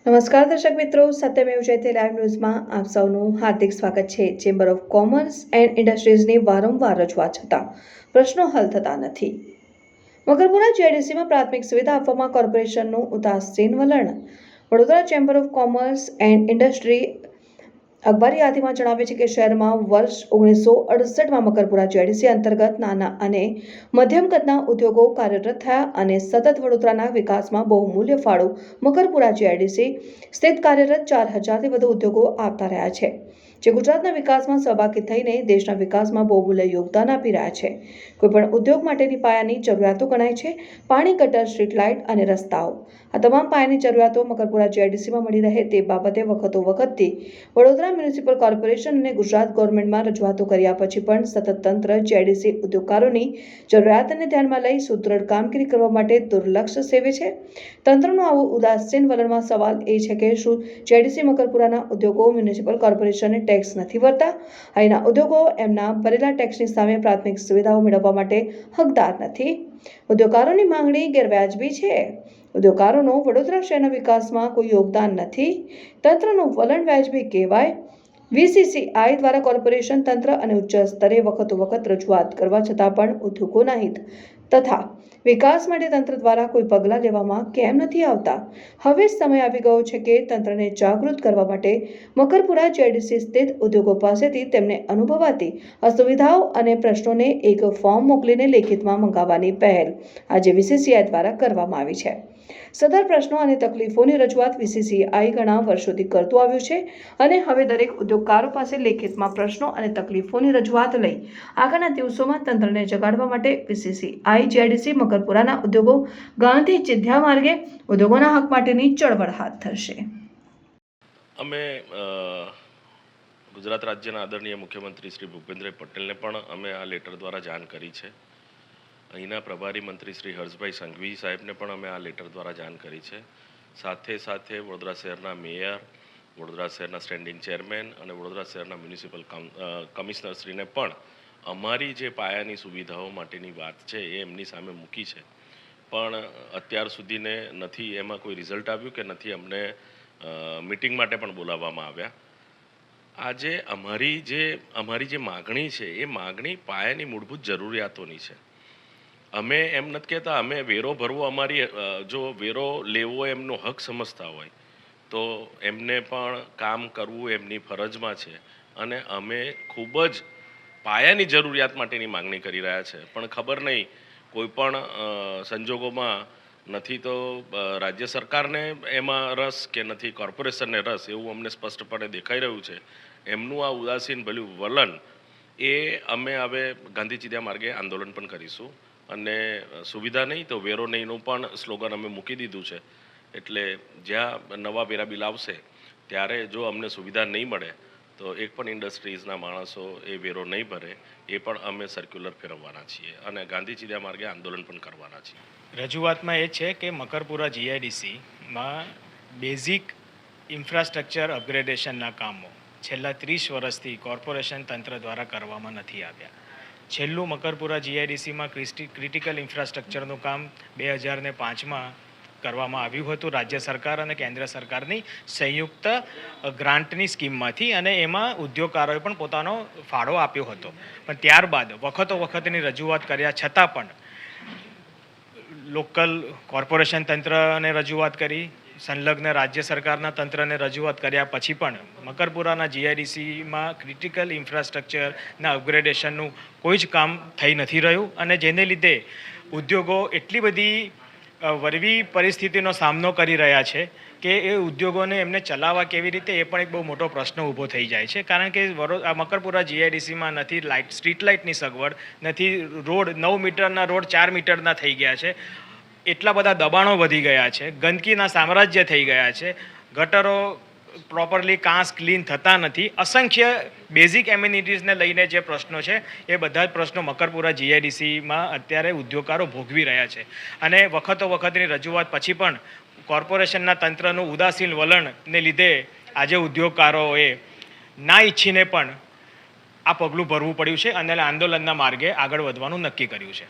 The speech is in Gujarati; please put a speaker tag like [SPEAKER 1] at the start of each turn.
[SPEAKER 1] નમસ્કાર દર્શક મિત્રો, સત્યમેવ જયતે લાઈવ ન્યૂઝમાં આપ સૌનું હાર્દિક સ્વાગત છે। ચેમ્બર ઓફ કોમર્સ એન્ડ ઇન્ડસ્ટ્રીઝની વારંવાર રજૂઆત છતાં પ્રશ્નો હલ થતા નથી। મકરપુરા જીઆઈડીસીમાં પ્રાથમિક સુવિધા આપવામાં કોર્પોરેશનનું ઉદાસીન વલણ। Vadodara chamber of commerce and industry અખબારી યાદીમાં જણાવે છે કે શહેરમાં વર્ષ 1968માં મકરપુરા જીઆઈડીસી અંતર્ગત નાના અને મધ્યમ કદના ઉદ્યોગો કાર્યરત થયા અને સતત વડોદરાના વિકાસમાં બહુમૂલ્ય ફાળો મકરપુરા જીઆઈડીસી સ્થિત કાર્યરત 4000થી વધુ ઉદ્યોગો આપતા રહ્યા છે, જે ગુજરાતના વિકાસમાં સહભાગી થઈને દેશના વિકાસમાં બહુમૂલ્ય યોગદાન આપી રહ્યા છે। કોઈપણ ઉદ્યોગ માટેની પાયાની જરૂરિયાતો ગણાય છે પાણી, ગટર, સ્ટ્રીટ લાઇટ અને રસ્તાઓ। આ તમામ પાયાની જરૂરિયાતો મકરપુરા જીઆઈડીસીમાં મળી રહે તે બાબતે વખતોવખતથી વડોદરા મ્યુનિસિપલ કોર્પોરેશન અને ગુજરાત ગવર્મેન્ટમાં રજૂઆતો કર્યા પછી પણ સતત તંત્ર જીઆઈડીસી ઉદ્યોગકારોની જરૂરિયાતને ધ્યાનમાં લઈ સુદૃઢ કામગીરી કરવા માટે દુર્લક્ષ સેવે છે। તંત્રનું આવું ઉદાસીન વલણમાં સવાલ એ છે કે શું જીઆઈડીસી મકરપુરાના ઉદ્યોગો મ્યુનિસિપલ કોર્પોરેશનને ટેક્સ નથી ભરતા? અહીંના ઉદ્યોગો એમના ભરેલા ટેક્સની સામે પ્રાથમિક સુવિધાઓ મેળવવા માટે હકદાર નથી? ઉદ્યોગકારોની માંગણી ગેરવ્યાજબી છે? ઉદ્યોગકારોનો વડોદરા શહેરના વિકાસમાં કોઈ યોગદાન નથી? તંત્રનું વલણ વ્યાજબી કહેવાય? વીસીસીઆઈ દ્વારા કોર્પોરેશન તંત્ર અને ઉચ્ચ સ્તરે વખતોવખત રજૂઆત કરવા છતાં પણ ઉદ્યોગોના હિત તથા વિકાસ માટે તંત્ર દ્વારા કોઈ પગલાં લેવામાં કેમ નથી આવતા? હવે સમય આવી ગયો છે કે તંત્રને જાગૃત કરવા માટે મકરપુરા જીઆઈડીસી સ્થિત ઉદ્યોગો પાસેથી તેમને અનુભવાતી અસુવિધાઓ અને પ્રશ્નોને એક ફોર્મ મોકલીને લેખિતમાં મંગાવવાની પહેલ આજે વીસીસીઆઈ દ્વારા કરવામાં આવી છે। સદર પ્રશ્નો અને તકલીફોની રજૂઆત વીસીસીઆઈ ઘણા વર્ષોથી કરતું આવ્યું છે અને હવે દરેક ઉદ્યોગકારો પાસે લેખિતમાં પ્રશ્નો અને તકલીફોની રજૂઆત લઈ આગળના દિવસોમાં તંત્રને જગાડવા માટે વીસીસીઆઈ જીઆઈડીસી મકરપુરાના ઉદ્યોગો ગાંધી ચિંધ્યા માર્ગે ઉદ્યોગોના હક માટેની ચળવળ હાથ ધરશે।
[SPEAKER 2] અમે ગુજરાત રાજ્યના આદરણીય મુખ્યમંત્રી શ્રી ભૂપેન્દ્ર પટેલને પણ અમે આ લેટર દ્વારા જાણ કરી છે। અહીંના પ્રભારી મંત્રી શ્રી હર્ષભાઈ સંઘવી સાહેબને પણ અમે આ લેટર દ્વારા જાણ કરી છે। સાથે સાથે વડોદરા શહેરના મેયર, વડોદરા શહેરના સ્ટેન્ડિંગ ચેરમેન અને વડોદરા શહેરના મ્યુનિસિપલ કમિશનરશ્રીને પણ અમારી જે પાયાની સુવિધાઓ માટેની વાત છે એ એમની સામે મૂકી છે, પણ અત્યાર સુધીને નથી એમાં કોઈ રિઝલ્ટ આવ્યું કે નથી અમને મીટિંગ માટે પણ બોલાવવામાં આવ્યા। આજે અમારી જે માગણી છે એ માગણી પાયાની મૂળભૂત જરૂરિયાતોની છે। અમે એમ નથી કહેતા અમે વેરો ભરવો અમારી જો વેરો લેવો એમનો હક સમજતા હોય તો એમને પણ કામ કરવું એમની ફરજમાં છે અને અમે ખૂબ જ પાયાની જરૂરિયાત માટેની માગણી કરી રહ્યા છે, પણ ખબર નહીં કોઈ પણ સંજોગોમાં નથી તો રાજ્ય સરકારને એમાં રસ કે નથી કોર્પોરેશનને રસ એવું અમને સ્પષ્ટપણે દેખાઈ રહ્યું છે। એમનું આ ઉદાસીન ભલું વલણ એ અમે હવે ગાંધી ચિંધ્યા માર્ગે આંદોલન પણ કરીશું અને સુવિધા નહીં તો વેરો નહીંનું પણ સ્લોગન અમે મૂકી દીધું છે। એટલે જ્યાં નવા વેરા બિલ આવશે ત્યારે જો અમને સુવિધા નહીં મળે તો એક પણ ઇન્ડસ્ટ્રીઝના માણસો એ વેરો નહીં ભરે એ પણ અમે સર્ક્યુલર ફેરવવાના છીએ અને ગાંધી ચિંધ્યા માર્ગે આંદોલન પણ કરવાના છીએ।
[SPEAKER 3] રજૂઆતમાં એ છે કે મકરપુરા જીઆઈડીસીમાં બેઝિક ઇન્ફ્રાસ્ટ્રક્ચર અપગ્રેડેશનના કામો છેલ્લા 30 વર્ષથી કોર્પોરેશન તંત્ર દ્વારા કરવામાં નથી આવ્યા। છેલ્લું મકરપુરા જીઆઈડીસીમાં ક્રિટિકલ ઇન્ફ્રાસ્ટ્રક્ચરનું કામ 2005માં કરવામાં આવ્યું હતું રાજ્ય સરકાર અને કેન્દ્ર સરકારની સંયુક્ત ગ્રાન્ટની સ્કીમમાંથી, અને એમાં ઉદ્યોગકારોએ પણ પોતાનો ફાળો આપ્યો હતો। પણ ત્યારબાદ વખતોની રજૂઆત કર્યા છતાં પણ લોકલ કોર્પોરેશન તંત્રને રજૂઆત કરી, સંલગ્ન રાજ્ય સરકારના તંત્રને રજૂઆત કર્યા પછી પણ મકરપુરાના જીઆઈડીસીમાં ક્રિટિકલ ઇન્ફ્રાસ્ટ્રક્ચરના અપગ્રેડેશનનું કોઈ જ કામ થઈ નથી રહ્યું, અને જેને લીધે ઉદ્યોગો એટલી બધી વરવી પરિસ્થિતિનો સામનો કરી રહ્યા છે કે એ ઉદ્યોગોને એમને ચલાવવા કેવી રીતે એ પણ એક બહુ મોટો પ્રશ્ન ઊભો થઈ જાય છે। કારણ કે મકરપુરા જીઆઈડીસીમાં નથી સ્ટ્રીટ લાઇટની સગવડ, નથી રોડ 9 મીટરના રોડ 4 મીટરના થઈ ગયા છે, એટલા બધા દબાણો વધી ગયા છે, ગંદકીના સામ્રાજ્ય થઈ ગયા છે, ગટરો પ્રોપરલી કાંસ ક્લીન થતા નથી, અસંખ્ય બેઝિક એમ્યુનિટીઝને લઈને જે પ્રશ્નો છે એ બધા જ પ્રશ્નો મકરપુરા જીઆઈડીસીમાં અત્યારે ઉદ્યોગકારો ભોગવી રહ્યા છે। અને વખતની રજૂઆત પછી પણ કોર્પોરેશનના તંત્રનું ઉદાસીન વલણને લીધે આજે ઉદ્યોગકારોએ ના ઈચ્છીને પણ આ પગલું ભરવું પડ્યું છે અને આંદોલનના માર્ગે આગળ વધવાનું નક્કી કર્યું છે।